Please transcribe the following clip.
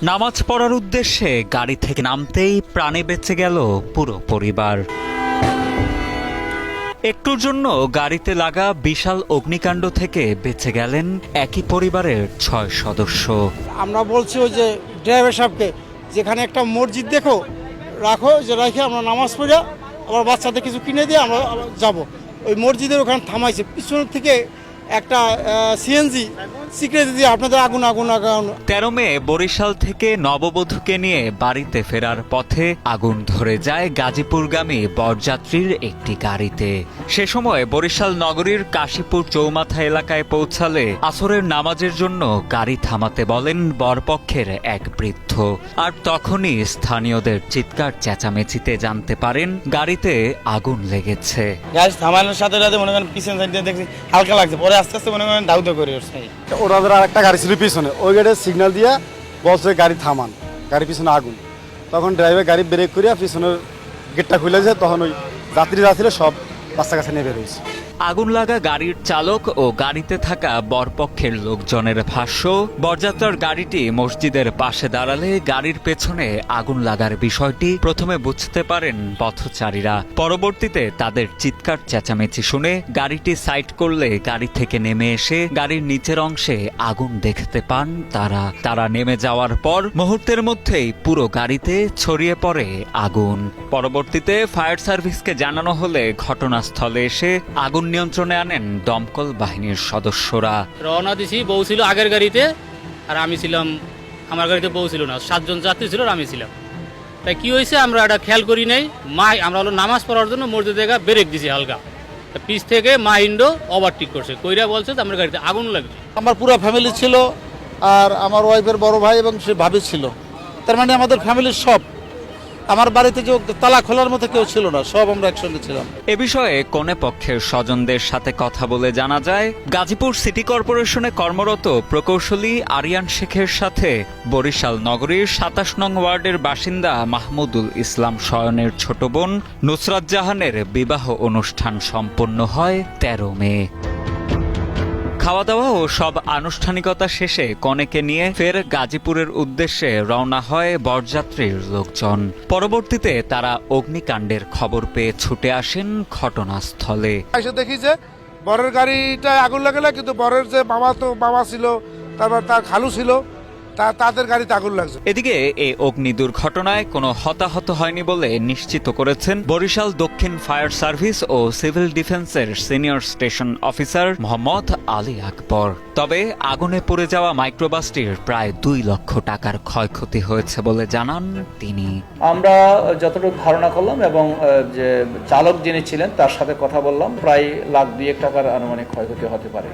নামাজ পড়ার উদ্দেশ্যে গাড়ি থেকে নামতেই প্রাণে বেঁচে গেল পুরো পরিবার। একটুর জন্য গাড়িতে লাগা বিশাল অগ্নিকাণ্ড থেকে বেঁচে গেলেন একই পরিবারের ৬ সদস্য। আমরা বলছি ওই যে ড্রাইভার সাহেবকে, যেখানে একটা মসজিদ দেখো রাখো, যে রাখে আমরা নামাজ পড়ে আবার বাচ্চাদের কিছু কিনে দিয়ে আমরা যাব। ওই মসজিদের ওখানে থামাইছে, পিছন থেকে একটা সিএনজি সিক্রেট দিয়ে আপনাদের আগুন আগুন আগুন। ১৩ মে বরিশাল থেকে নববধূকে নিয়ে বাড়িতে ফেরার পথে আগুন ধরে যায় গাজীপুরগামী বরযাত্রীর একটি গাড়িতে। সে সময় বরিশাল নগরীর কাশীপুর চৌমাথা এলাকায় পৌঁছালে আসরের নামাজের জন্য গাড়ি থামাতে বলেন বরপক্ষের এক বৃদ্ধ। আর তখনই স্থানীয়দের চিৎকার চেঁচামেচিতে জানতে পারেন গাড়িতে আগুন লেগেছে। গাড়ি থামানোর সাথে সাথে মনে করেন পিছন সাইড দিয়ে দেখছি হালকা লাগছে, পরে আস্তে আস্তে মনে করেন দাউদা করে উঠছে। ওনাদের আর একটা গাড়ি ছিল পিছনে, ওই গাড়ির সিগন্যাল দিয়ে বলছে গাড়ি থামান, গাড়ির পিছনে আগুন। তখন ড্রাইভার গাড়ি ব্রেক করিয়া পিছনের গেটটা খুলেছে, তখন ওই যাত্রীরা ছিল সব রাস্তা কাছে নিয়ে বের হয়েছে। আগুন লাগা গাড়ির চালক ও গাড়িতে থাকা বরপক্ষের লোকজনের ভাষ্য, বরযাত্রার গাড়িটি মসজিদের পাশে দাঁড়ালে গাড়ির পেছনে আগুন লাগার বিষয়টি প্রথমে বুঝতে পারেন পথচারীরা। পরবর্তীতে তাদের চিৎকার চেঁচামেচি শুনে গাড়িটি সাইড করলে গাড়ি থেকে নেমে এসে গাড়ির নিচের অংশে আগুন দেখতে পান তারা নেমে যাওয়ার পর মুহূর্তের মধ্যেই পুরো গাড়িতে ছড়িয়ে পড়ে আগুন। পরবর্তীতে ফায়ার সার্ভিসকে জানানো হলে ঘটনাস্থলে এসে আগুন নিয়ন্ত্রণে আনেন দমকল বাহিনীর সদস্যরা। রওনা দিছি, বউ ছিল আগের গাড়িতে আর আমি ছিলাম, আমার গাড়িতে বউ ছিল না, 7 জন যাত্রী ছিল আর আমি ছিলাম। তাই কি হয়েছে আমরা এটা খেয়াল করি নাই, আমরা হলো নামাজ পড়ার জন্য মসজিদে ব্রেক দিছি হালকা, পিছ থেকে মাহিন্ডো ওভারটেক করছে, কইরা বলছে আমার গাড়িতে আগুন লাগছে। আমার পুরো ফ্যামিলি ছিল, আর আমার ওয়াইফের বড় ভাই এবং সে ভাবি ছিল। তার মানে আমাদের ফ্যামিলির সব, আমার বাড়িতে কেউ তালা খোলার মতো কেউ ছিল না, সব আমরা একসঙ্গে ছিলাম। এ বিষয়ে কনে পক্ষের স্বজনদের সাথে কথা বলে জানা যায়, গাজীপুর সিটি কর্পোরেশনে কর্মরত প্রকৌশলী আরিয়ান শেখের সাথে বরিশাল নগরীর ২৭ নং ওয়ার্ডের বাসিন্দা মাহমুদুল ইসলাম শয়নের ছোট বোন নুসরাত জাহানের বিবাহ অনুষ্ঠান সম্পন্ন হয় ১৩ মে। খাওয়া দাওয়া ও সব আনুষ্ঠানিকতা শেষে কনেকে নিয়ে ফের গাজীপুরের উদ্দেশ্যে রওনা হয় বরযাত্রীর লোকজন। পরবর্তীতে তারা অগ্নিকাণ্ডের খবর পেয়ে ছুটে আসেন ঘটনাস্থলে। এসে দেখি যে বরের গাড়িটায় আগুন লাগলো, কিন্তু বরের যে মামা ছিল, তারপর তার খালু ছিল, তাদের গাড়িতে আগুন লাগছে। এদিকে এই অগ্নি দুর্ঘটনায় কোনো হতাহত হয়নি বলে নিশ্চিত করেছেন বরিশাল দক্ষিণ ফায়ার সার্ভিস ও সিভিল ডিফেন্সের senior station officer Mohammad Ali Akbar. তবে আগুনে পড়ে যাওয়া মাইক্রোবাসটির প্রায় ২ লক্ষ টাকার ক্ষয়ক্ষতি হয়েছে বলে জানান তিনি। আমরা যতটুকু ধারণা করলাম এবং যে চালক যিনি ছিলেন তার সাথে কথা বললাম, প্রায় লাখ ২ টাকার আনুমানিক ক্ষয়ক্ষতি হতে পারে।